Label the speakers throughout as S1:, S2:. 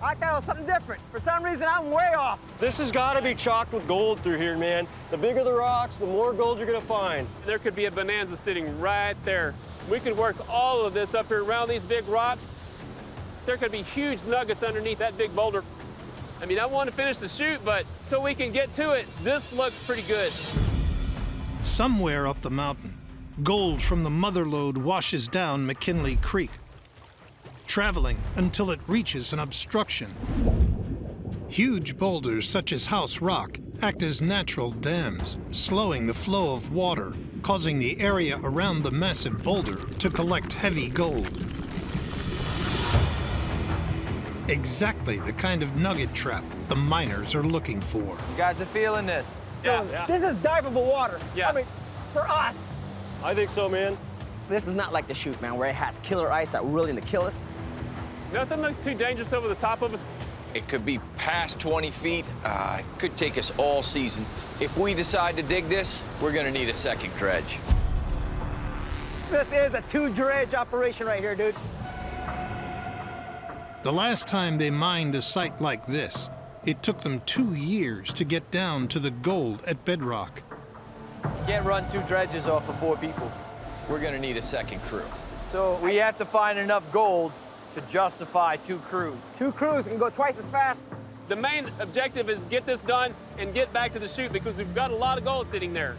S1: I thought it was something different. For some reason, I'm way off.
S2: This has got to be chocked with gold through here, man. The bigger the rocks, the more gold you're going to find.
S3: There could be a bonanza sitting right there. We could work all of this up here around these big rocks. There could be huge nuggets underneath that big boulder. I mean, I want to finish the shoot, but until we can get to it, this looks pretty good.
S4: Somewhere up the mountain, gold from the mother lode washes down McKinley Creek, traveling until it reaches an obstruction. Huge boulders such as House Rock act as natural dams, slowing the flow of water, causing the area around the massive boulder to collect heavy gold. Exactly the kind of nugget trap the miners are looking for.
S1: You guys are feeling this?
S3: Yeah.
S1: This is diveable water.
S3: Yeah.
S1: I mean, for us.
S2: I think so, man.
S1: This is not like the chute, man, where it has killer ice that willing to kill us.
S3: Nothing looks too dangerous over the top of us.
S5: It could be past 20 feet. It could take us all season. If we decide to dig this, we're gonna need a second dredge.
S1: This is a 2-dredge operation right here, dude.
S4: The last time they mined a site like this, it took them 2 years to get down to the gold at bedrock.
S1: Can't run 2 dredges off of 4 people.
S5: We're gonna need a second crew.
S1: So we have to find enough gold to justify 2 crews. 2 crews can go twice as fast.
S3: The main objective is get this done and get back to the chute because we've got a lot of gold sitting there.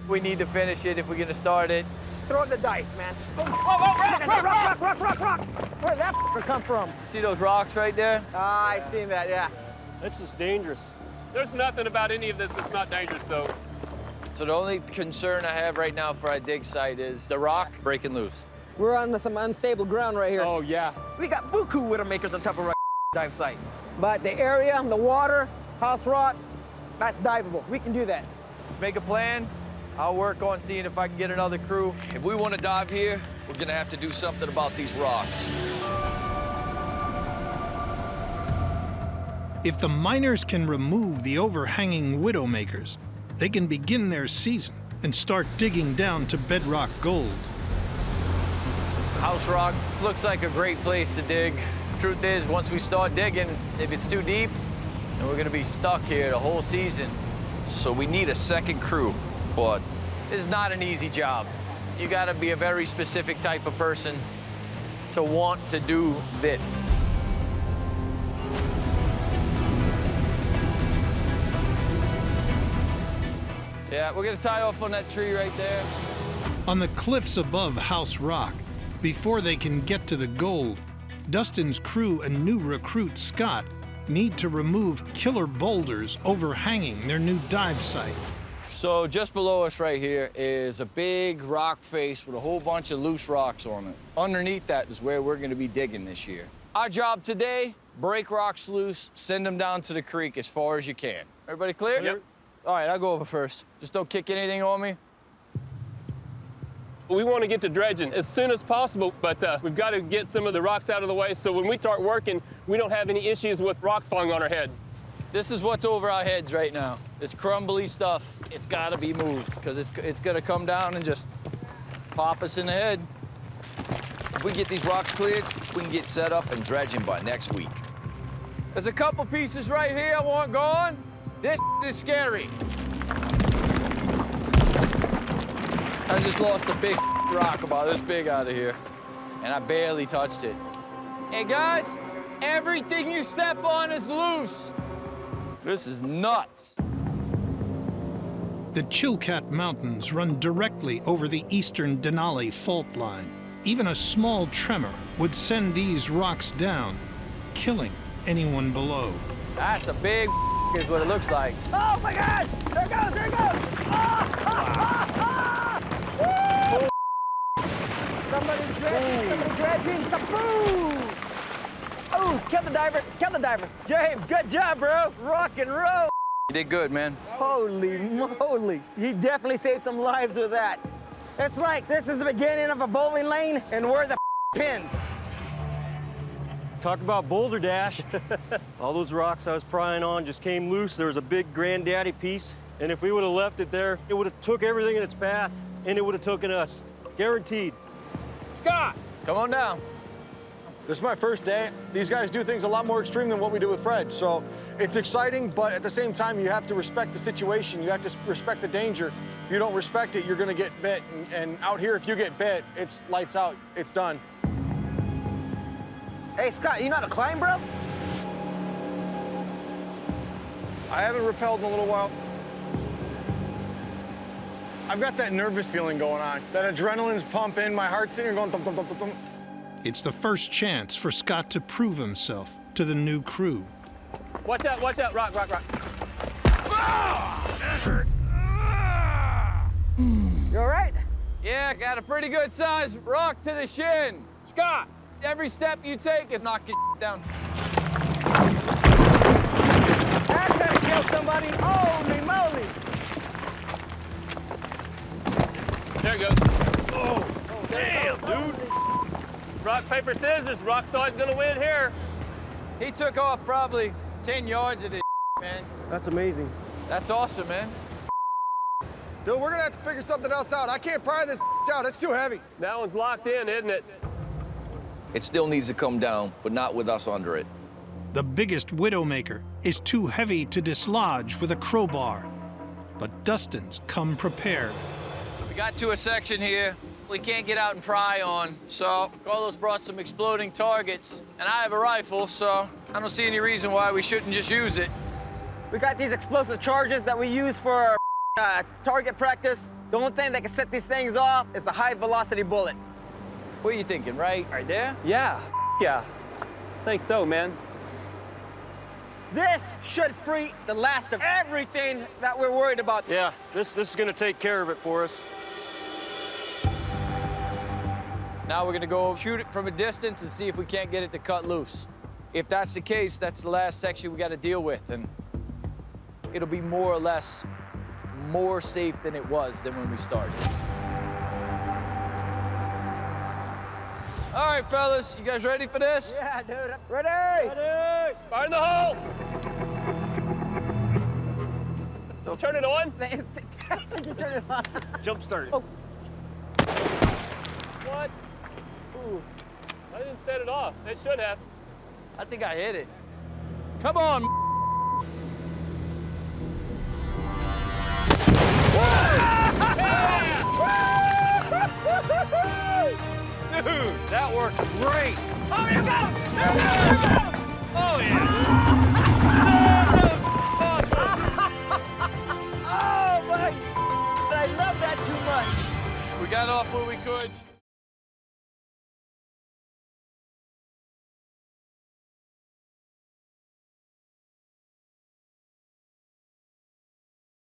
S1: We need to finish it if we're gonna start it. Throw the dice, man. Whoa, rock! Where'd that come from? See those rocks right there? Ah, I seen that, yeah.
S2: That's just dangerous.
S3: There's nothing about any of this that's not dangerous, though.
S5: So the only concern I have right now for our dig site is the rock breaking loose.
S1: We're on some unstable ground right here.
S3: Oh, yeah.
S1: We got buku widowmakers on top of our dive site. But the area, the water, house rock, that's diveable. We can do that. Let's make a plan. I'll work on seeing if I can get another crew.
S5: If we want to dive here, we're gonna have to do something about these rocks.
S4: If the miners can remove the overhanging widowmakers, they can begin their season and start digging down to bedrock gold.
S5: House rock looks like a great place to dig. Truth is, once we start digging, if it's too deep, then we're gonna be stuck here the whole season. So we need a second crew, but it's not an easy job. You gotta be a very specific type of person to want to do this. Yeah, we're gonna tie off on that tree right there.
S4: On the cliffs above House Rock, before they can get to the gold, Dustin's crew and new recruit Scott need to remove killer boulders overhanging their new dive site.
S5: So just below us right here is a big rock face with a whole bunch of loose rocks on it. Underneath that is where we're gonna be digging this year. Our job today, break rocks loose, send them down to the creek as far as you can. Everybody clear?
S3: Yep.
S5: All right, I'll go over first. Just don't kick anything on me.
S3: We want to get to dredging as soon as possible, but we've got to get some of the rocks out of the way so when we start working, we don't have any issues with rocks falling on our head.
S5: This is what's over our heads right now. It's crumbly stuff. It's gotta be moved because it's gonna come down and just pop us in the head. If we get these rocks cleared, we can get set up and dredging by next week. There's a couple pieces right here I want gone. This is scary. I just lost a big rock about this big out of here, and I barely touched it. Hey guys, everything you step on is loose. This is nuts.
S4: The Chilkat Mountains run directly over the eastern Denali fault line. Even a small tremor would send these rocks down, killing anyone below.
S5: That's a big is what it looks like.
S1: Oh my God! There it goes! There it goes! Woo! Somebody's dredging! Somebody's dredging! Kaboom! Oh, kill the diver! Kill the diver! James, good job, bro! Rock and roll!
S5: You did good, man.
S1: Holy moly! He definitely saved some lives with that. It's like this is the beginning of a bowling lane, and we're the pins.
S2: Talk about boulder dash. All those rocks I was prying on just came loose. There was a big granddaddy piece, and if we would have left it there, it would have took everything in its path, and it would have taken us. Guaranteed.
S5: Scott, come on down.
S6: This is my first day. These guys do things a lot more extreme than what we do with Fred. So it's exciting, but at the same time, you have to respect the situation. You have to respect the danger. If you don't respect it, you're gonna get bit. And out here, if you get bit, it's lights out, it's done.
S1: Hey, Scott, you know how to climb, bro?
S6: I haven't rappelled in a little while. I've got that nervous feeling going on. That adrenaline's pumping, my heart's sitting here going thump, thump, thump, thump, thump.
S4: It's the first chance for Scott to prove himself to the new crew.
S3: Watch out, rock, rock, rock.
S1: You all right?
S5: Yeah, got a pretty good sized rock to the shin. Scott, every step you take is knocking down.
S1: That could have killed somebody. Holy moly.
S3: There it goes. Oh, damn, dude. Rock, paper, scissors. Rock's always gonna win here.
S5: He took off probably 10 yards of this, man.
S2: That's amazing.
S5: That's awesome, man.
S6: Dude, we're gonna have to figure something else out. I can't pry this out, it's too heavy.
S3: That one's locked in, isn't it?
S7: It still needs to come down, but not with us under it.
S4: The biggest Widowmaker is too heavy to dislodge with a crowbar. But Dustin's come prepared.
S5: We got to a section here we can't get out and pry on, so Carlos brought some exploding targets, and I have a rifle, so I don't see any reason why we shouldn't just use it.
S1: We got these explosive charges that we use for target practice. The only thing that can set these things off is a high-velocity bullet.
S5: What are you thinking, right there?
S3: Yeah, yeah. Think so, man.
S1: This should free the last of everything that we're worried about.
S2: Yeah, this is gonna take care of it for us.
S5: Now we're gonna go shoot it from a distance and see if we can't get it to cut loose. If that's the case, that's the last section we gotta deal with, and it'll be more or less more safe than it was than when we started. All right, fellas, you guys ready for this?
S1: Yeah, dude. Ready?
S3: Ready? Fire in the hole! Don't turn it on.
S2: Jump started.
S1: Oh.
S3: What? Ooh. I didn't set it off. It should have.
S5: I think I hit it. Come on.
S2: Dude, that worked great.
S1: Oh, here we go! There we go!
S2: Oh, yeah.
S1: Oh, my! I love that too much.
S5: We got off where we could.